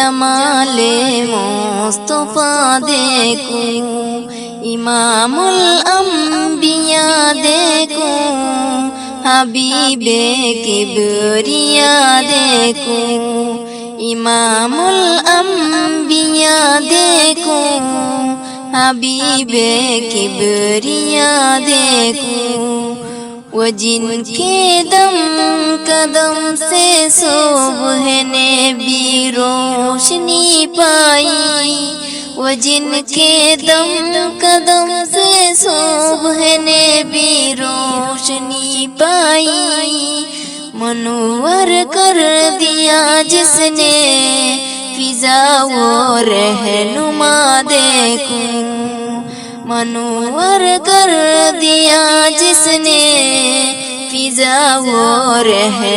जमाले मुस्तफा देखूं, इमामुल अंबिया देखूं, हबीबे किबरिया देखूं, इमामुल अंबिया देखूं, हबीबे किबरिया देखूं। वो जिनके दम कदम से सुबह ने भी रोशनी पाई, वो जिनके दम कदम से सुबह ने भी रोशनी पाई, मनोवर कर दिया जिसने फिजा वो रहनुमा देखूं, मनोवर कर दिया जिसने फिजा वो